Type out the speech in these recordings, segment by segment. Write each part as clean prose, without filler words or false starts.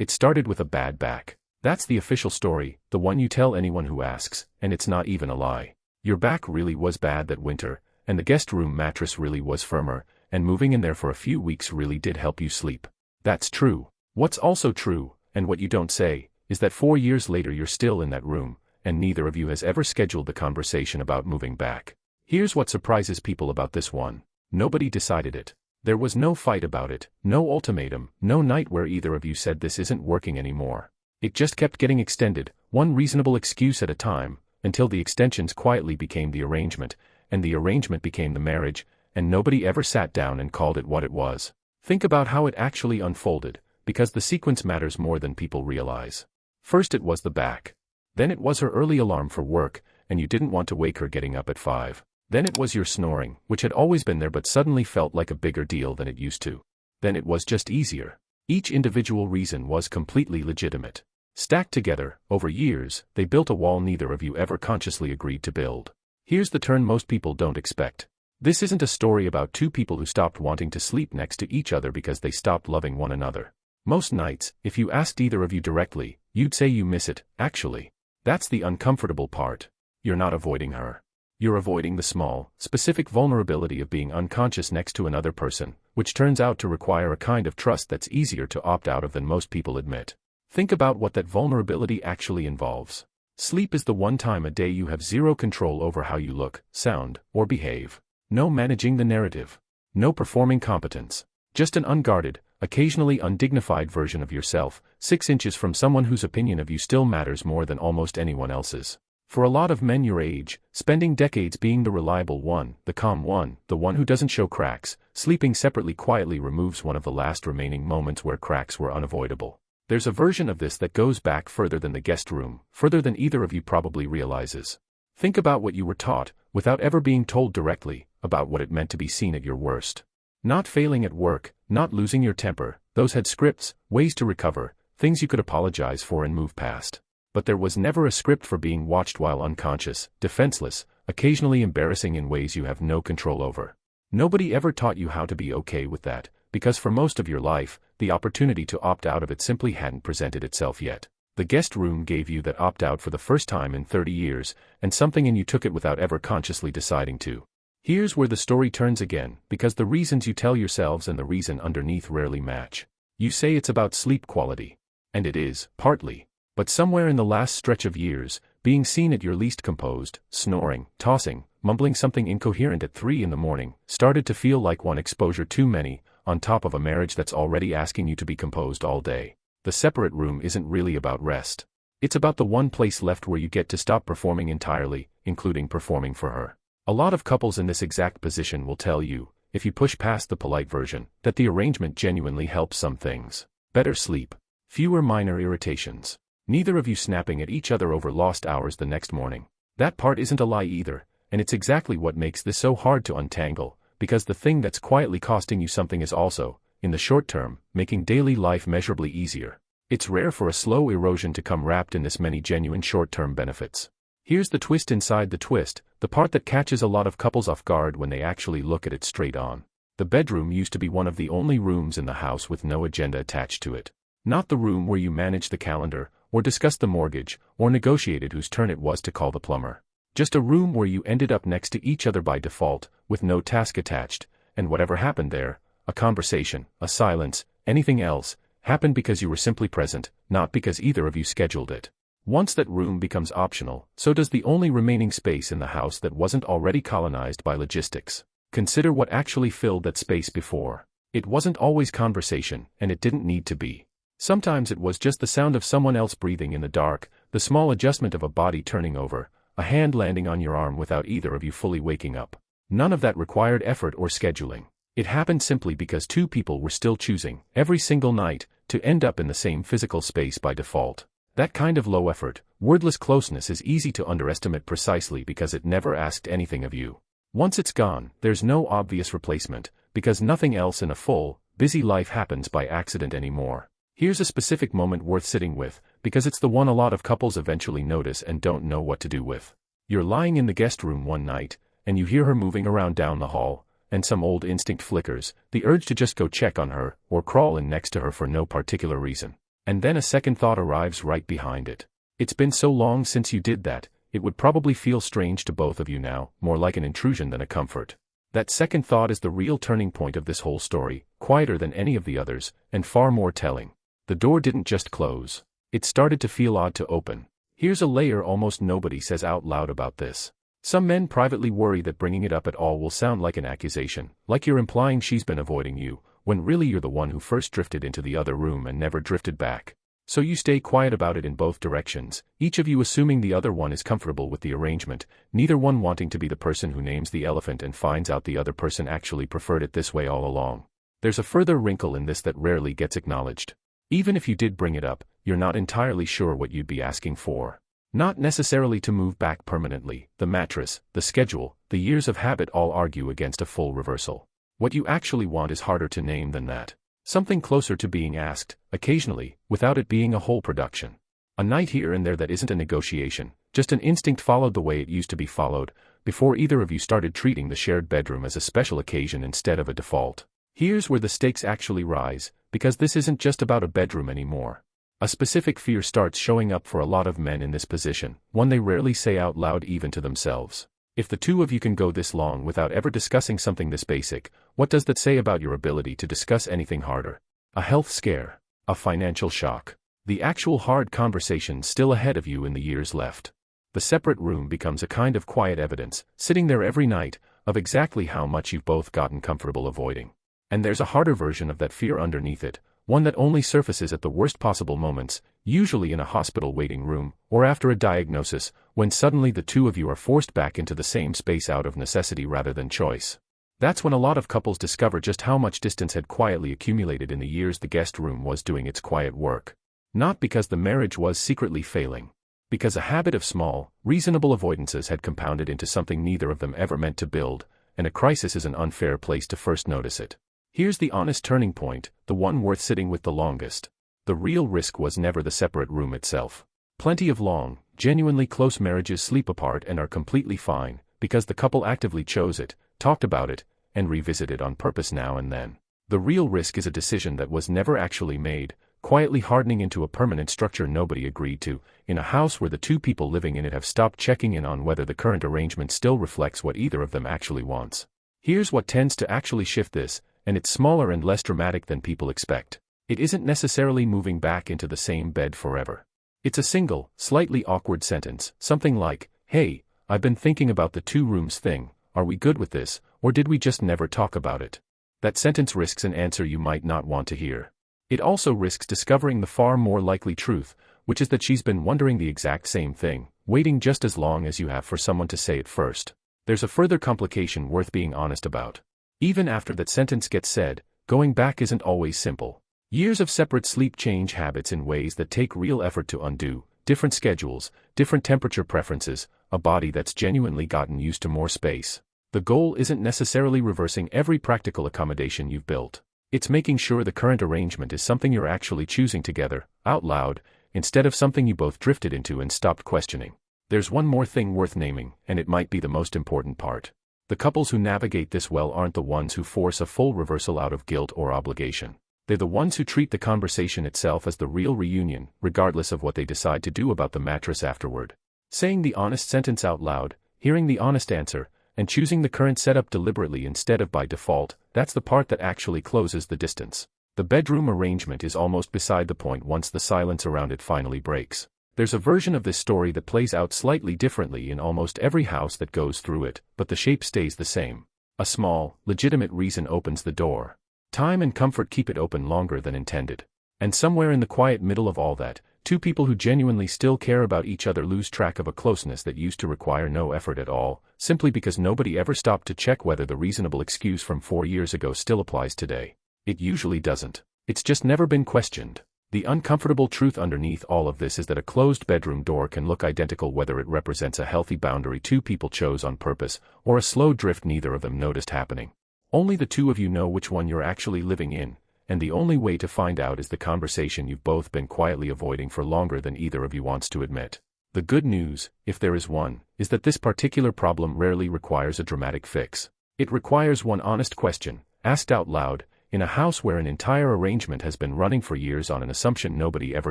It started with a bad back. That's the official story, the one you tell anyone who asks, and it's not even a lie. Your back really was bad that winter, and the guest room mattress really was firmer, and moving in there for a few weeks really did help you sleep. That's true. What's also true, and what you don't say, is that 4 years later you're still in that room, and neither of you has ever scheduled the conversation about moving back. Here's what surprises people about this one. Nobody decided it. There was no fight about it, no ultimatum, no night where either of you said this isn't working anymore. It just kept getting extended, one reasonable excuse at a time, until the extensions quietly became the arrangement, and the arrangement became the marriage, and nobody ever sat down and called it what it was. Think about how it actually unfolded, because the sequence matters more than people realize. First it was the back. Then it was her early alarm for work, and you didn't want to wake her getting up at 5. Then it was your snoring, which had always been there but suddenly felt like a bigger deal than it used to. Then it was just easier. Each individual reason was completely legitimate. Stacked together, over years, they built a wall neither of you ever consciously agreed to build. Here's the turn most people don't expect. This isn't a story about two people who stopped wanting to sleep next to each other because they stopped loving one another. Most nights, if you asked either of you directly, you'd say you miss it, actually. That's the uncomfortable part. You're not avoiding her. You're avoiding the small, specific vulnerability of being unconscious next to another person, which turns out to require a kind of trust that's easier to opt out of than most people admit. Think about what that vulnerability actually involves. Sleep is the one time a day you have zero control over how you look, sound, or behave. No managing the narrative. No performing competence. Just an unguarded, occasionally undignified version of yourself, 6 inches from someone whose opinion of you still matters more than almost anyone else's. For a lot of men your age, spending decades being the reliable one, the calm one, the one who doesn't show cracks, sleeping separately quietly removes one of the last remaining moments where cracks were unavoidable. There's a version of this that goes back further than the guest room, further than either of you probably realizes. Think about what you were taught, without ever being told directly, about what it meant to be seen at your worst. Not failing at work, not losing your temper, those had scripts, ways to recover, things you could apologize for and move past. But there was never a script for being watched while unconscious, defenseless, occasionally embarrassing in ways you have no control over. Nobody ever taught you how to be okay with that, because for most of your life, the opportunity to opt out of it simply hadn't presented itself yet. The guest room gave you that opt-out for the first time in 30 years, and something in you took it without ever consciously deciding to. Here's where the story turns again, because the reasons you tell yourselves and the reason underneath rarely match. You say it's about sleep quality. And it is, partly. But somewhere in the last stretch of years, being seen at your least composed, snoring, tossing, mumbling something incoherent at 3 in the morning, started to feel like one exposure too many, on top of a marriage that's already asking you to be composed all day. The separate room isn't really about rest. It's about the one place left where you get to stop performing entirely, including performing for her. A lot of couples in this exact position will tell you, if you push past the polite version, that the arrangement genuinely helps some things. Better sleep. Fewer minor irritations. Neither of you snapping at each other over lost hours the next morning. That part isn't a lie either, and it's exactly what makes this so hard to untangle, because the thing that's quietly costing you something is also, in the short term, making daily life measurably easier. It's rare for a slow erosion to come wrapped in this many genuine short-term benefits. Here's the twist inside the twist, the part that catches a lot of couples off guard when they actually look at it straight on. The bedroom used to be one of the only rooms in the house with no agenda attached to it. Not the room where you managed the calendar, or discussed the mortgage, or negotiated whose turn it was to call the plumber. Just a room where you ended up next to each other by default, with no task attached, and whatever happened there, a conversation, a silence, anything else, happened because you were simply present, not because either of you scheduled it. Once that room becomes optional, so does the only remaining space in the house that wasn't already colonized by logistics. Consider what actually filled that space before. It wasn't always conversation, and it didn't need to be. Sometimes it was just the sound of someone else breathing in the dark, the small adjustment of a body turning over, a hand landing on your arm without either of you fully waking up. None of that required effort or scheduling. It happened simply because two people were still choosing, every single night, to end up in the same physical space by default. That kind of low-effort, wordless closeness is easy to underestimate precisely because it never asked anything of you. Once it's gone, there's no obvious replacement, because nothing else in a full, busy life happens by accident anymore. Here's a specific moment worth sitting with, because it's the one a lot of couples eventually notice and don't know what to do with. You're lying in the guest room one night, and you hear her moving around down the hall, and some old instinct flickers, the urge to just go check on her, or crawl in next to her for no particular reason. And then a second thought arrives right behind it. It's been so long since you did that, it would probably feel strange to both of you now, more like an intrusion than a comfort. That second thought is the real turning point of this whole story, quieter than any of the others, and far more telling. The door didn't just close. It started to feel odd to open. Here's a layer almost nobody says out loud about this. Some men privately worry that bringing it up at all will sound like an accusation, like you're implying she's been avoiding you, when really you're the one who first drifted into the other room and never drifted back. So you stay quiet about it in both directions, each of you assuming the other one is comfortable with the arrangement, neither one wanting to be the person who names the elephant and finds out the other person actually preferred it this way all along. There's a further wrinkle in this that rarely gets acknowledged. Even if you did bring it up, you're not entirely sure what you'd be asking for. Not necessarily to move back permanently. The mattress, the schedule, the years of habit all argue against a full reversal. What you actually want is harder to name than that. Something closer to being asked, occasionally, without it being a whole production. A night here and there that isn't a negotiation, just an instinct followed the way it used to be followed, before either of you started treating the shared bedroom as a special occasion instead of a default. Here's where the stakes actually rise, because this isn't just about a bedroom anymore. A specific fear starts showing up for a lot of men in this position, one they rarely say out loud even to themselves. If the two of you can go this long without ever discussing something this basic, what does that say about your ability to discuss anything harder? A health scare, a financial shock, the actual hard conversations still ahead of you in the years left. The separate room becomes a kind of quiet evidence, sitting there every night, of exactly how much you've both gotten comfortable avoiding. And there's a harder version of that fear underneath it, one that only surfaces at the worst possible moments, usually in a hospital waiting room, or after a diagnosis, when suddenly the two of you are forced back into the same space out of necessity rather than choice. That's when a lot of couples discover just how much distance had quietly accumulated in the years the guest room was doing its quiet work. Not because the marriage was secretly failing. Because a habit of small, reasonable avoidances had compounded into something neither of them ever meant to build, and a crisis is an unfair place to first notice it. Here's the honest turning point, the one worth sitting with the longest. The real risk was never the separate room itself. Plenty of long, genuinely close marriages sleep apart and are completely fine, because the couple actively chose it, talked about it, and revisited it on purpose now and then. The real risk is a decision that was never actually made, quietly hardening into a permanent structure nobody agreed to, in a house where the two people living in it have stopped checking in on whether the current arrangement still reflects what either of them actually wants. Here's what tends to actually shift this, and it's smaller and less dramatic than people expect. It isn't necessarily moving back into the same bed forever. It's a single, slightly awkward sentence, something like, "Hey, I've been thinking about the 2 rooms thing, are we good with this, or did we just never talk about it?" That sentence risks an answer you might not want to hear. It also risks discovering the far more likely truth, which is that she's been wondering the exact same thing, waiting just as long as you have for someone to say it first. There's a further complication worth being honest about. Even after that sentence gets said, going back isn't always simple. Years of separate sleep change habits in ways that take real effort to undo, different schedules, different temperature preferences, a body that's genuinely gotten used to more space. The goal isn't necessarily reversing every practical accommodation you've built. It's making sure the current arrangement is something you're actually choosing together, out loud, instead of something you both drifted into and stopped questioning. There's one more thing worth naming, and it might be the most important part. The couples who navigate this well aren't the ones who force a full reversal out of guilt or obligation. They're the ones who treat the conversation itself as the real reunion, regardless of what they decide to do about the mattress afterward. Saying the honest sentence out loud, hearing the honest answer, and choosing the current setup deliberately instead of by default, that's the part that actually closes the distance. The bedroom arrangement is almost beside the point once the silence around it finally breaks. There's a version of this story that plays out slightly differently in almost every house that goes through it, but the shape stays the same. A small, legitimate reason opens the door. Time and comfort keep it open longer than intended. And somewhere in the quiet middle of all that, two people who genuinely still care about each other lose track of a closeness that used to require no effort at all, simply because nobody ever stopped to check whether the reasonable excuse from 4 years ago still applies today. It usually doesn't. It's just never been questioned. The uncomfortable truth underneath all of this is that a closed bedroom door can look identical whether it represents a healthy boundary two people chose on purpose, or a slow drift neither of them noticed happening. Only the two of you know which one you're actually living in, and the only way to find out is the conversation you've both been quietly avoiding for longer than either of you wants to admit. The good news, if there is one, is that this particular problem rarely requires a dramatic fix. It requires one honest question, asked out loud, in a house where an entire arrangement has been running for years on an assumption nobody ever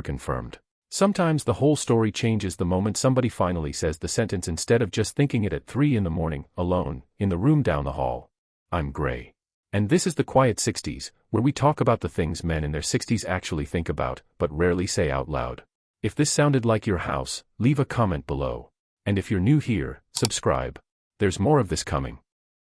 confirmed. Sometimes the whole story changes the moment somebody finally says the sentence instead of just thinking it at 3 in the morning, alone, in the room down the hall. I'm Gray. And this is the Quiet Sixties, where we talk about the things men in their 60s actually think about, but rarely say out loud. If this sounded like your house, leave a comment below. And if you're new here, subscribe. There's more of this coming.